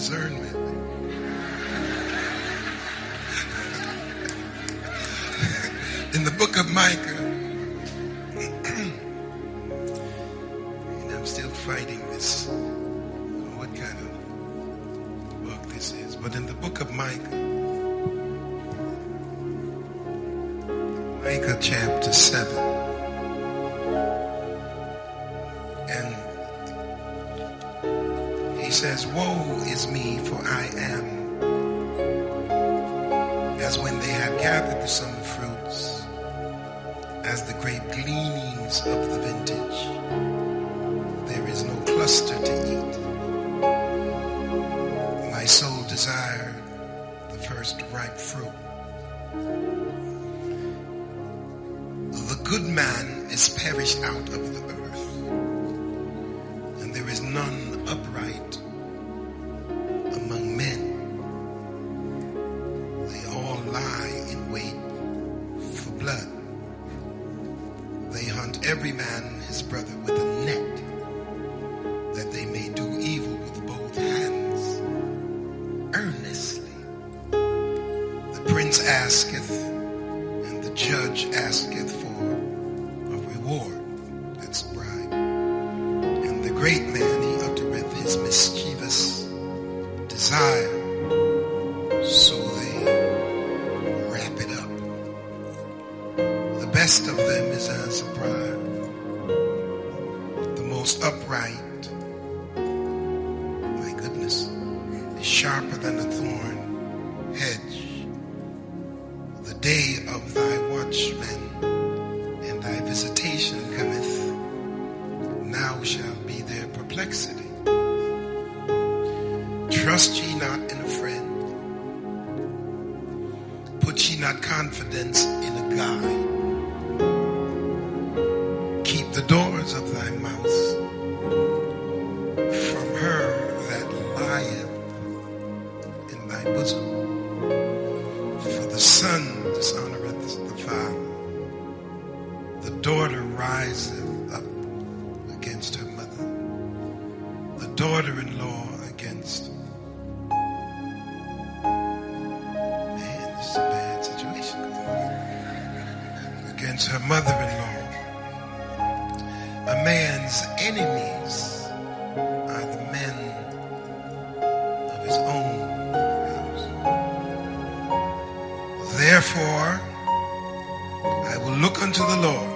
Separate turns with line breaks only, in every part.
discernment. In the book of Micah, and I'm still fighting this, what kind of book this is, but in the book of Micah, Micah chapter 7, and he says, "Woe is me, for I am as when they have gathered the summer fruits, as the grape gleanings of the vintage. There is no cluster to eat. My soul desired the first ripe fruit. The good man is perished out of the earth, and there is none upright among men. They all lie in wait for blood. They hunt every man his brother with a net, that they may do evil with both hands. Earnestly the prince asketh, and the judge asketh for a reward," that's a bribe. "And the great man, he uttereth his mischievous desire, so they wrap it up. The best of them is as a bribe, the most upright, my goodness, is sharper than a thorn hedge. The day of thy watchman and thy visitation cometh, now shall be their perplexity. Trust ye not in a friend, put ye not confidence in a guide. Keep the doors of thy mouth from her that lieth in thy bosom. For the son dishonoreth the father, the daughter riseth up against her mother, the daughter-in-law against, man, this is a bad situation, against her mother-in-law. A man's enemies are the men of his own house. Therefore, I will look unto the Lord.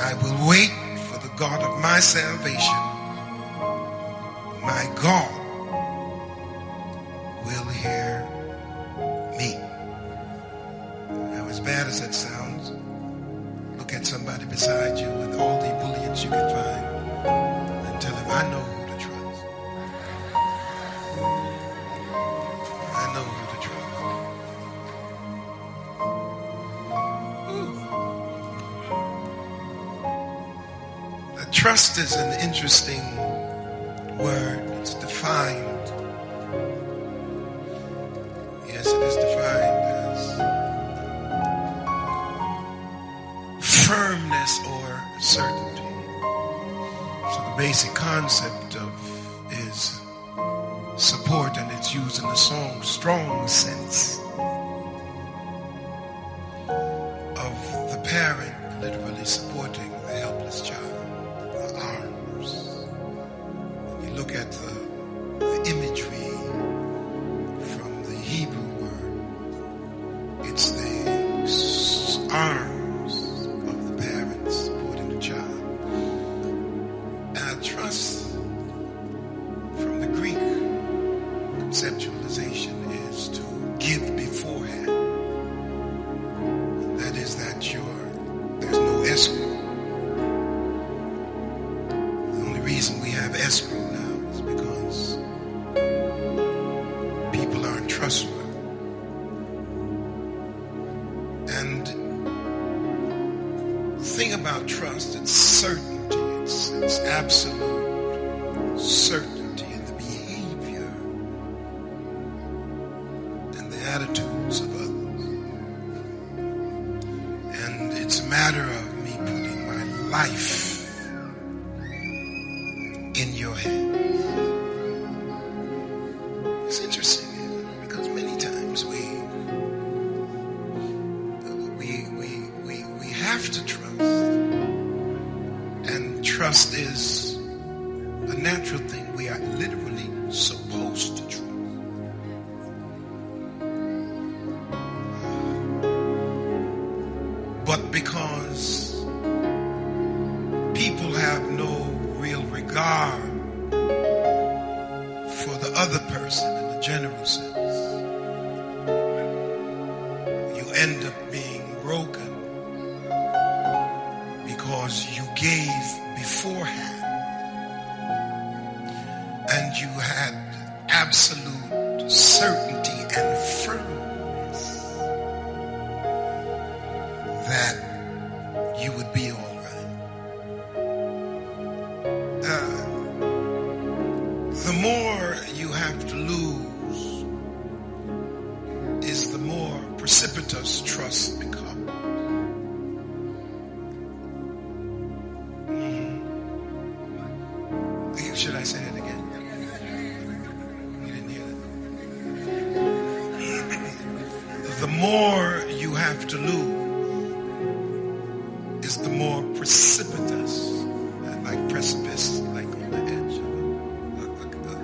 I will wait for the God of my salvation. My God will hear me." Now, as bad as that sounds, look at somebody beside you with all the ebullience you can find and tell him, "I know who to trust. I know who to trust." Ooh. Trust is an interesting word. It's defined. Yes, it is defined as firmness or certainty. So the basic concept of is support, and it's used in a strong sense of the parent literally supporting the helpless child, the arms. When you look at the imagery from the Hebrew word, it's the arms of the parents supporting the child. Trust from the Greek conceptualization is to give beforehand. That is that there's no escrow. The only reason we have escrow now is because people aren't trustworthy. And the thing about trust, it's certainty. It's absolute certainty in the behavior and the attitudes of others. And it's a matter of me putting my life in your hands. trust is a natural thing. We are literally supposed to trust. But because people have no real regard for the other person in the general sense, you end up being broken because you gave beforehand and you had absolute certainty and firmness that you would be all right. The more you have to lose is the more precipitous trust becomes. Should I say that again? You didn't hear that. The more you have to lose is the more precipitous, like precipice, like on the edge of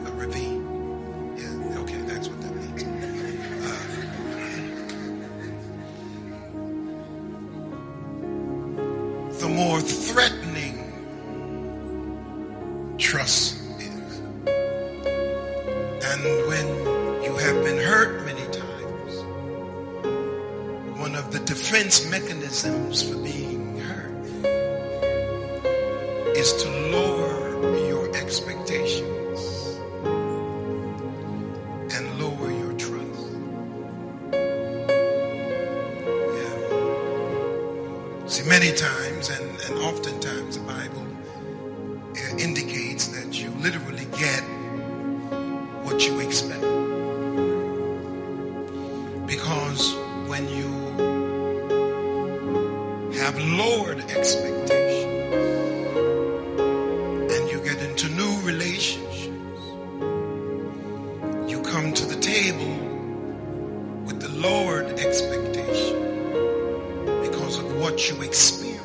a ravine. Yeah, okay, that's what that means. The more threatening trust is. And when you have been hurt many times, one of the defense mechanisms for being hurt is to lower your expectations and lower your trust. Yeah. See, many times and oftentimes the Bible indicates that you literally get what you expect. Because when you have lowered expectations and you get into new relationships, you come to the table with the lowered expectation because of what you experienced.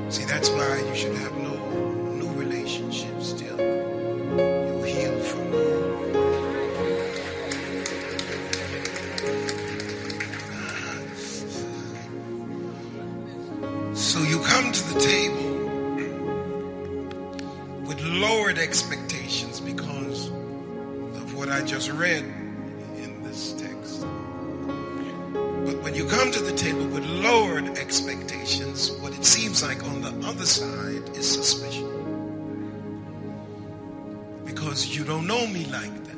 See, that's why you should have no new relationships till you heal from them. So you come to the table with lowered expectations because of what I just read in this text. But when you come to the table with lowered expectations, what it seems like on the other side is suspicion. Because you don't know me like that.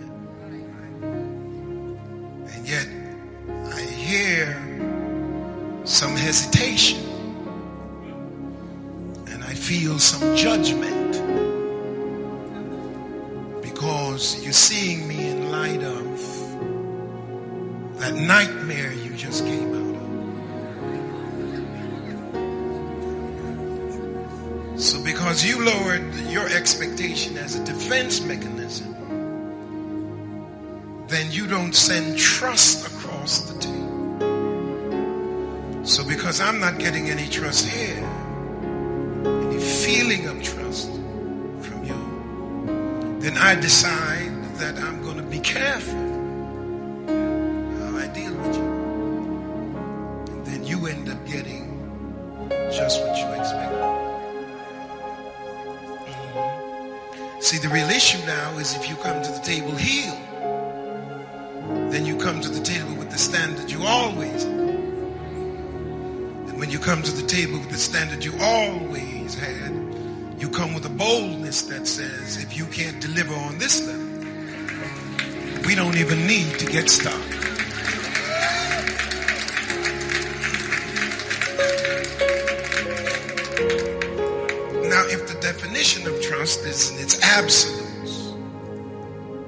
And yet, I hear some hesitation. And I feel some judgment. Because you're seeing me in light of that nightmare you just came out of. So because you lowered your expectation as a defense mechanism, then you don't send trust across the table. So because I'm not getting any trust here, any feeling of trust from you, then I decide that I'm going to be careful how I deal with you. And then you end up getting just what you expect. See, the real issue now is if you come to the table healed, then you come to the table with the standard you always had. And when you come to the table with the standard you always had, you come with a boldness that says, if you can't deliver on this level, we don't even need to get started. Now, if the definition of trust is in its absolutes,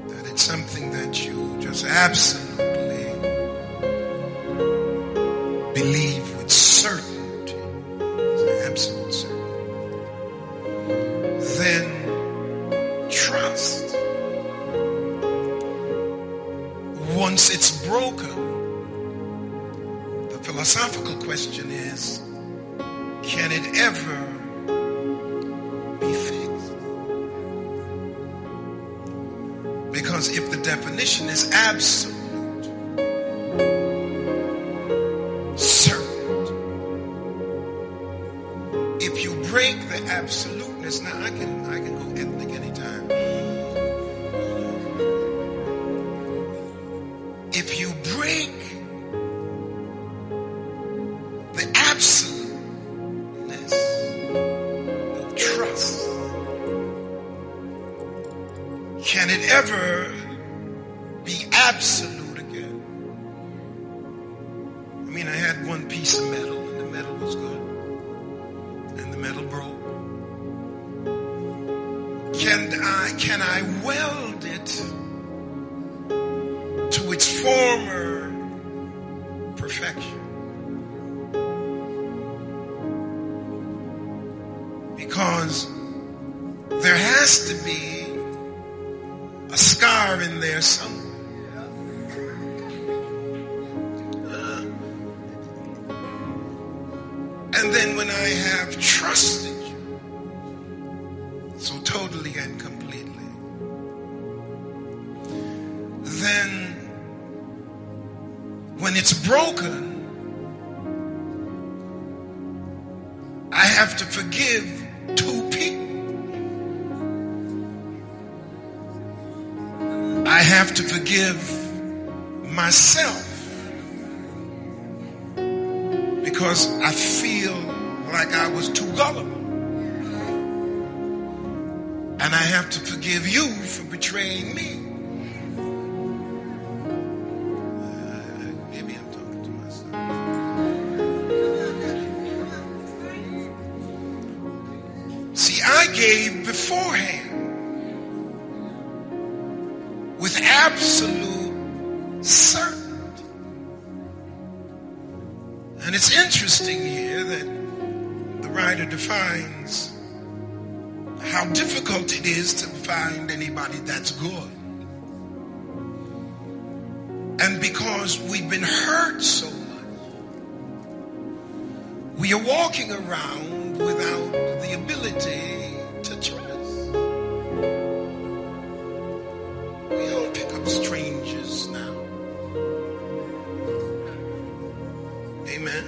that it's something that you just absolutely believe with certainty, absolute certainty, then trust, once it's broken, the philosophical question is, can it ever Because if the definition is absolute, certain, if you break the absoluteness, now I can go ethnic anytime. If you break the absoluteness of trust, can it ever be absolute again? I mean, I had one piece of metal and the metal was good and the metal broke. Can I weld it to its former perfection? Because there has to be a scar in there somewhere. And then when I have trusted you so totally and completely, then when it's broken, I have to forgive two people. I have to forgive myself because I feel like I was too gullible. And I have to forgive you for betraying me. Maybe I'm talking to myself. See, I gave beforehand with absolute certainty. And it's interesting here that the writer defines how difficult it is to find anybody that's good. And because we've been hurt so much, we are walking around without the ability to trust. We don't pick up strangers now. Amen.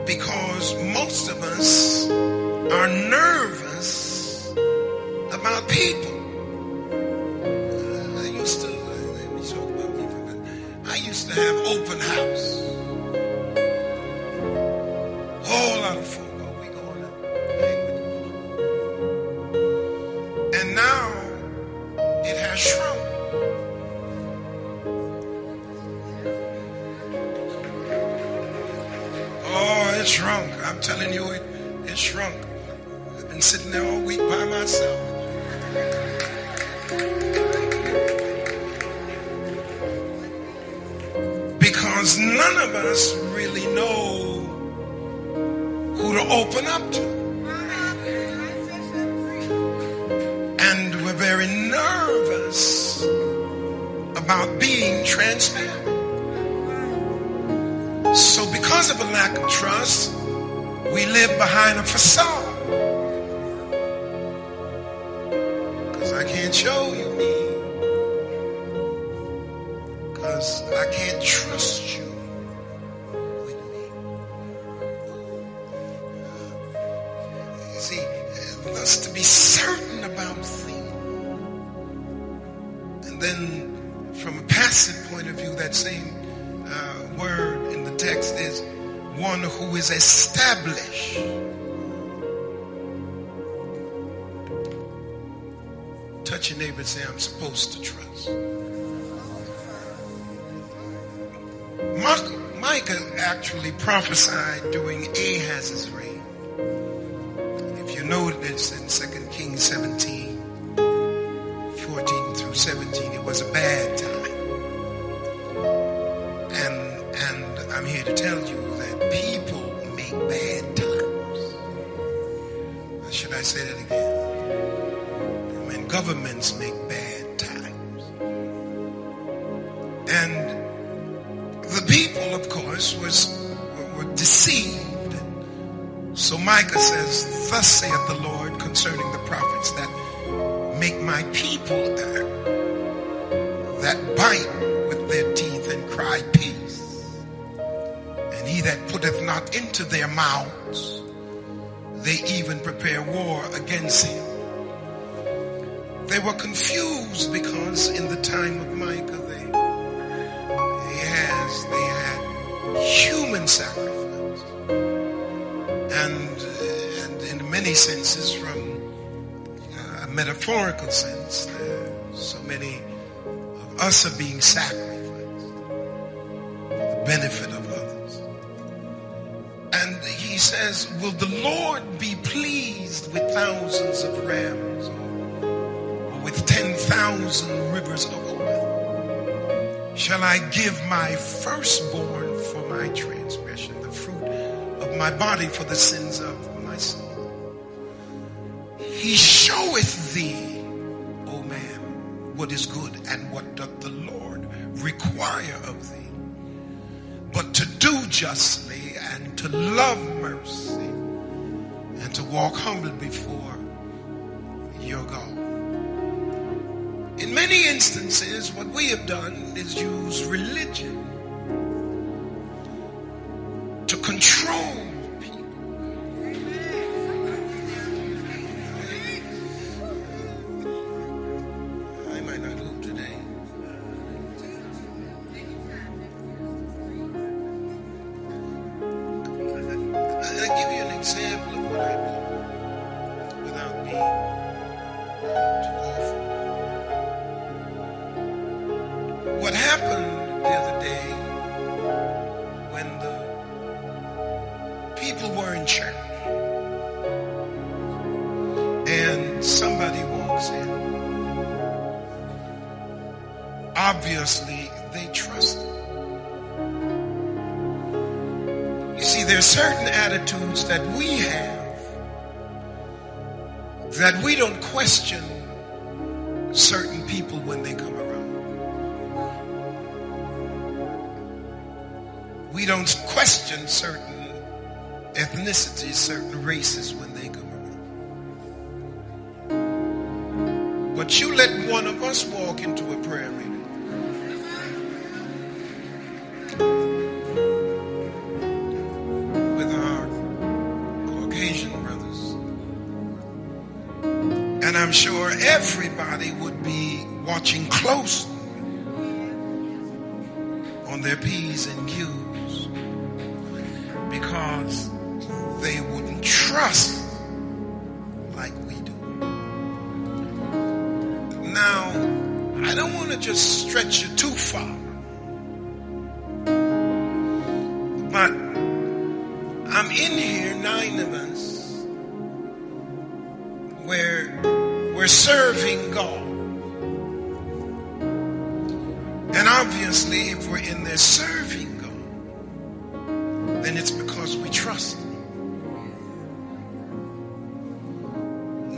Because most of us are nervous about people. I used to have open house. Whole lot of folk, we going to hang with them. And now it has shrunk. Oh, it shrunk. I'm telling you, it shrunk. I've been sitting there all week by myself. Because none of us really know who to open up to. And we're very nervous about being transparent. So because of a lack of trust, we live behind a facade. Because I can't show you me. Because I can't trust you with me. See, thus to be certain about things. And then from a passive point of view, that same word in the text is one who is established. Touch your neighbor and say, I'm supposed to trust. Micah actually prophesied during Ahaz's reign. If you notice in 2 Kings 17, 14 through 17, it was a bad time. And I'm here to tell you that people make bad times. Should I say that again? When governments make bad times. And the people, of course, were deceived. So Micah says, thus saith the Lord concerning the prophets that make my people err. that bite with their teeth and cry peace, and he that putteth not into their mouths, they even prepare war against him. They were confused because in the time of Micah they had human sacrifice, and in many senses, from a metaphorical sense, so many of us are being sacrificed for the benefit of others. And he says, will the Lord be pleased with thousands of rams, or with 10,000 rivers of oil? Shall I give my firstborn for my transgression, the fruit of my body for the sins of my soul? He showeth thee, O man, what is good, and what doth the Lord require of thee, but to do justly, and to love mercy, and to walk humbly before your God. In many instances, what we have done is use religion to control people. I might not hope today. I'll give you an example of what I mean without being too awful. What happened the other day when the people were in church and somebody walks in, obviously they trust him. You see, there are certain attitudes that we have that we don't question certain people when they come around. We don't question certain ethnicities, certain races when they come around. But you let one of us walk into a prayer meeting, with our Caucasian brothers, and I'm sure everybody would be watching closely on their P's and Q's, because they wouldn't trust like we do. Now, I don't want to just stretch you too far, but I'm in here, 9 of us, where we're serving God. And obviously, if we're in there serving God, then it's because we trust him.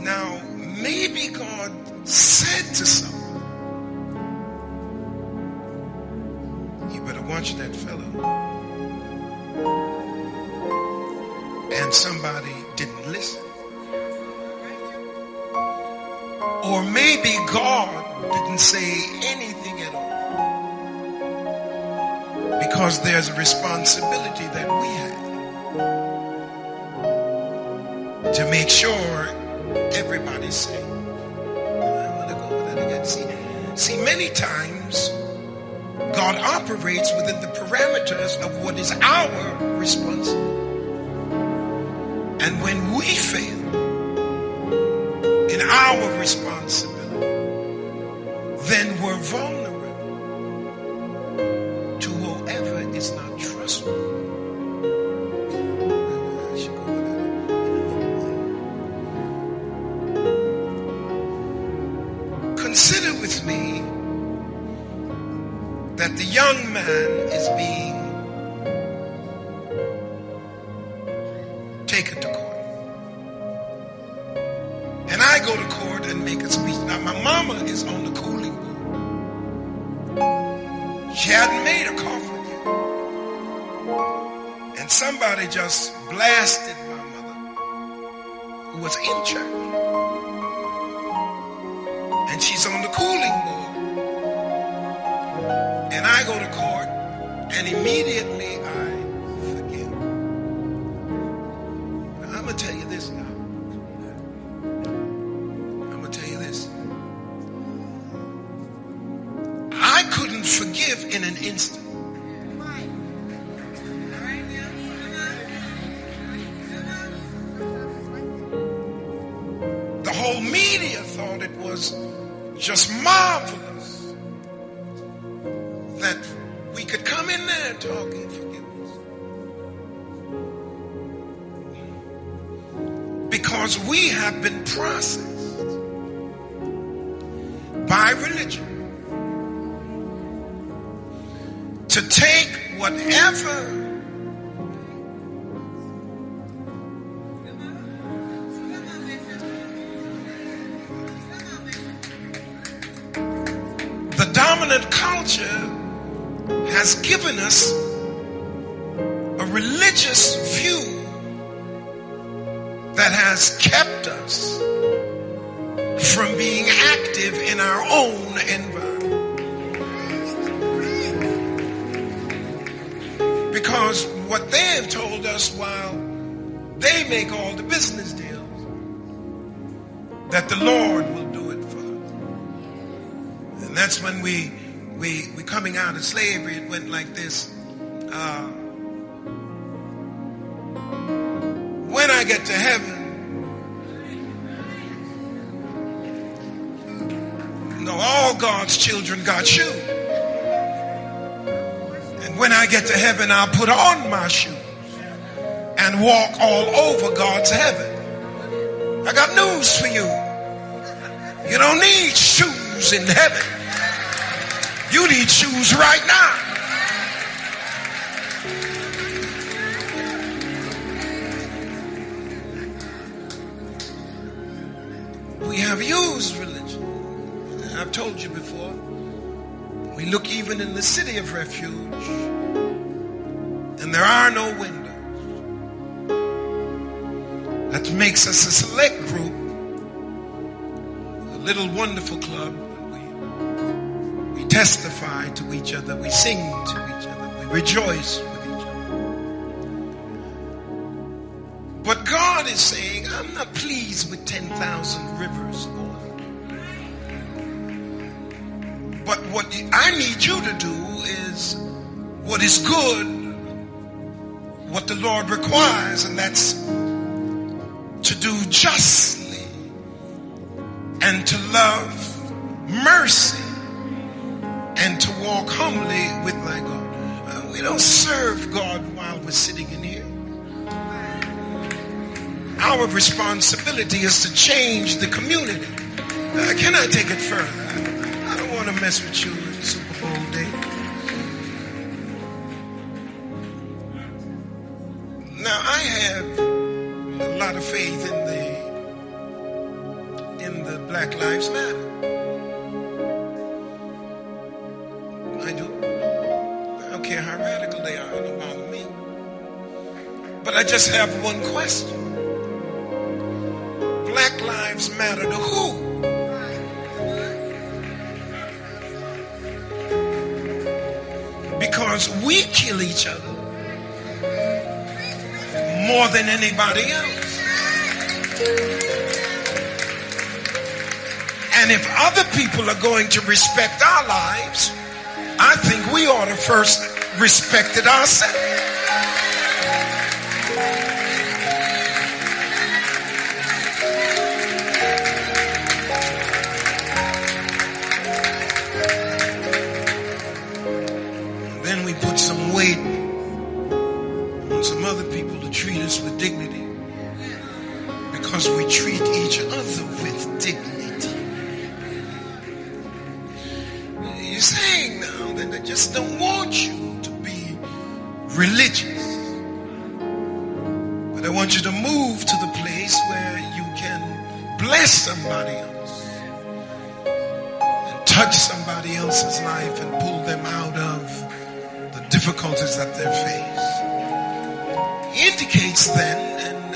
Now, maybe God said to someone, you better watch that fellow. And somebody didn't listen. Or maybe God didn't say anything at all, because there's a responsibility that we have to make sure everybody's safe. I want to go over that again. See, many times God operates within the parameters of what is our responsibility. And when we fail in our responsibility, then we're vulnerable to whoever is not trustworthy. Consider with me that the young man is being taken to court. And I go to court and make a speech. Now, my mama is on the cooling board. She hadn't made a coffin yet. And somebody just blasted my mother, who was in church. And she's on the cooling board. and immediately I forgive. Now, I'm going to tell you this, y'all. I'm going to tell you this. I couldn't forgive in an instant. The whole media thought it was just marvelous that we could come in there talking forgiveness. Because we have been processed by religion to take whatever the dominant culture has given us a religious view that has kept us from being active in our own environment. Because what they have told us, while they make all the business deals, that the Lord will do it for us. And that's when we coming out of slavery, it went like this. When I get to heaven, no, all God's children got shoes. And when I get to heaven, I'll put on my shoes and walk all over God's heaven. I got news for you. You don't need shoes in heaven. You need shoes right now. We have used religion. I've told you before. We look even in the city of refuge, and there are no windows. That makes us a select group, a little wonderful club. We testify to each other, we sing to each other, we rejoice with each other. But God is saying, I'm not pleased with 10,000 rivers of oil. But what I need you to do is what is good, what the Lord requires, and that's to do justly and to love mercy and to walk humbly with thy God. We don't serve God while we're sitting in here. Our responsibility is to change the community. Can I take it further? I don't want to mess with you on Super Bowl day. Now, I have a lot of faith in the Black Lives Matter. I do. I don't care how radical they are, it don't bother me. But I just have one question. Black Lives Matter to who? Because we kill each other more than anybody else. And if other people are going to respect our lives, I think we ought to first respect it ourselves. Then we put some weight on some other people to treat us with dignity, because we treat each other with dignity. You're saying now that they just don't want you to be religious, but I want you to move to the place where you can bless somebody else and touch somebody else's life and pull them out of the difficulties that they face. He indicates then, and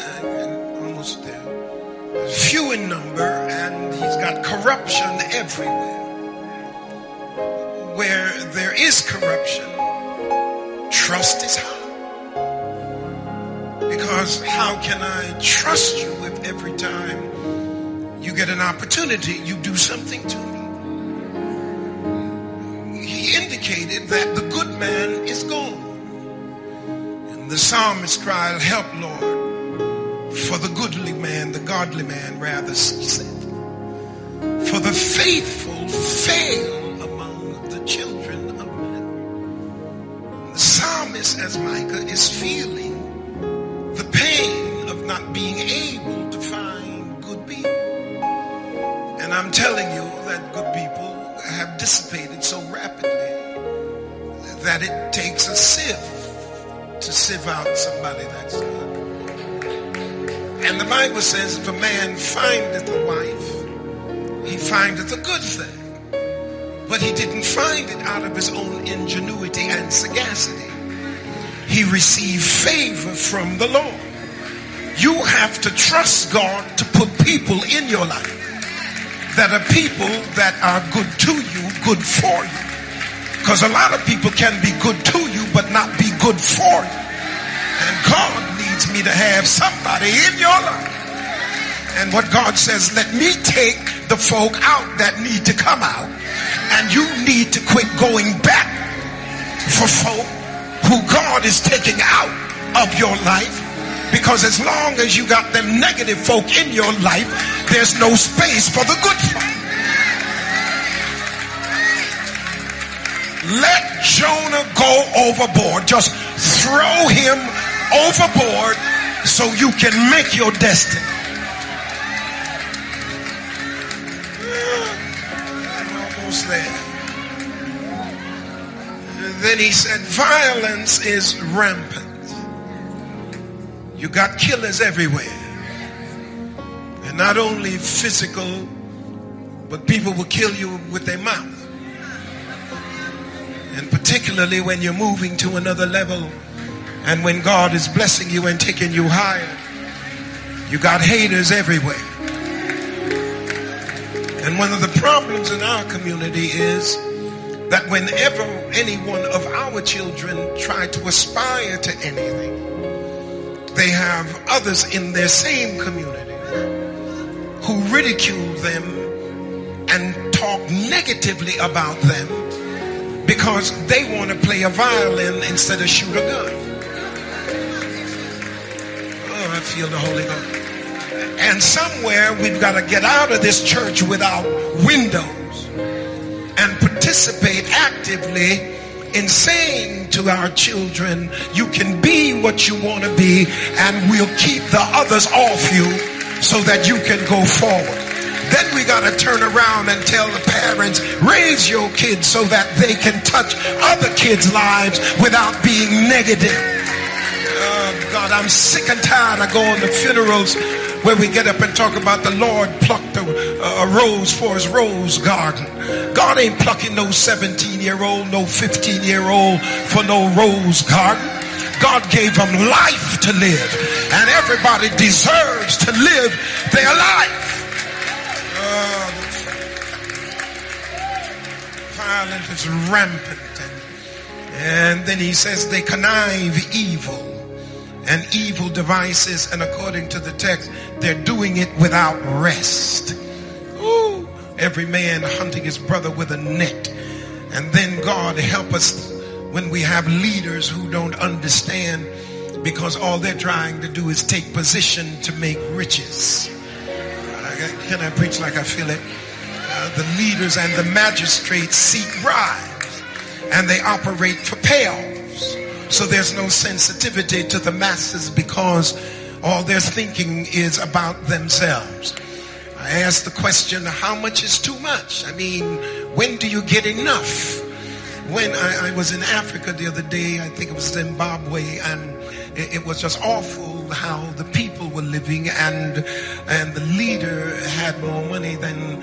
almost there, few in number, and he's got corruption everywhere. Where there is corruption, trust is hard. Because how can I trust you if every time you get an opportunity, you do something to me? He indicated that the good man is gone. And the psalmist cried, help, Lord, for the goodly man, the godly man, rather, he said. For the faithful fail among the children of men. The psalmist, as Micah, is feeling the pain of not being able to find good people. And I'm telling you that good people have dissipated so rapidly that it takes a sieve to sieve out somebody that's good. And the Bible says, if a man findeth a wife, he findeth a good thing. But he didn't find it out of his own ingenuity and sagacity. He received favor from the Lord. You have to trust God to put people in your life that are people that are good to you, good for you. Because a lot of people can be good to you but not be good for you. And God needs me to have somebody in your life. And what God says, let me take the folk out that need to come out. And you need to quit going back for folk who God is taking out of your life. Because as long as you got them negative folk in your life, there's no space for the good folk. Let Jonah go overboard. Just throw him overboard so you can make your destiny. I'm almost there. Then he said, violence is rampant. You got killers everywhere. And not only physical, but people will kill you with their mouth. And particularly when you're moving to another level and when God is blessing you and taking you higher, you got haters everywhere. And one of the problems in our community is that whenever any one of our children try to aspire to anything, they have others in their same community who ridicule them and talk negatively about them because they want to play a violin instead of shoot a gun. Oh, I feel the Holy Ghost. And somewhere we've got to get out of this church without windows and participate actively in saying to our children, you can be what you want to be and we'll keep the others off you so that you can go forward. Then we got to turn around and tell the parents, raise your kids so that they can touch other kids' lives without being negative. God, I'm sick and tired of going to funerals where we get up and talk about the Lord plucked a rose for his rose garden. God ain't plucking no 17-year-old, no 15-year-old for no rose garden. God gave them life to live, and everybody deserves to live their life. Violence is rampant, and then he says they connive evil and evil devices, and according to the text, they're doing it without rest. Ooh, every man hunting his brother with a net. And then God help us when we have leaders who don't understand, because all they're trying to do is take position to make riches. Can I preach like I feel it? The leaders and the magistrates seek bribes, and they operate for payoffs. So there's no sensitivity to the masses because all they're thinking is about themselves. I asked the question, how much is too much? I mean, when do you get enough? When I was in Africa the other day, I think it was Zimbabwe, and it was just awful how the people were living, and the leader had more money than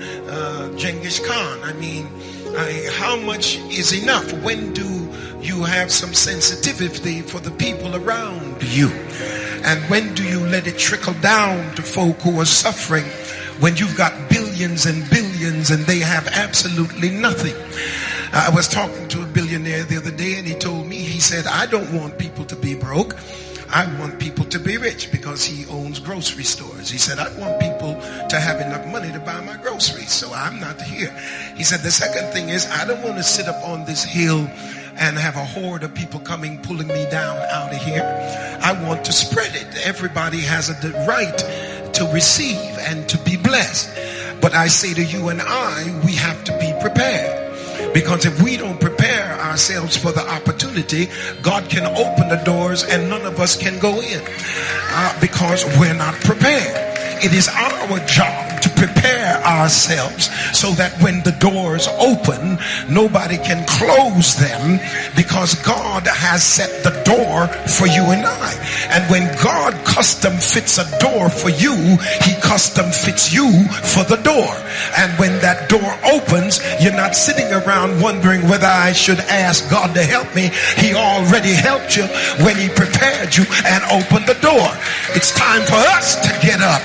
Genghis Khan. I mean, how much is enough? When do you have some sensitivity for the people around you? And when do you let it trickle down to folk who are suffering when you've got billions and billions and they have absolutely nothing? I was talking to a billionaire the other day, and he told me, he said, I don't want people to be broke. I want people to be rich, because he owns grocery stores. He said, I want people to have enough money to buy my groceries, so I'm not here. He said, the second thing is, I don't want to sit up on this hill and have a horde of people coming, pulling me down out of here. I want to spread it. Everybody has a right to receive and to be blessed. But I say to you and I, we have to be prepared. Because if we don't prepare ourselves for the opportunity, God can open the doors and none of us can go in because we're not prepared. It is our job to prepare ourselves so that when the doors open, nobody can close them, because God has set the door for you and I. And when God custom fits a door for you, he custom fits you for the door. And when that door opens, you're not sitting around wondering whether I should ask God to help me. He already helped you when he prepared you and opened the door. It's time for us to get up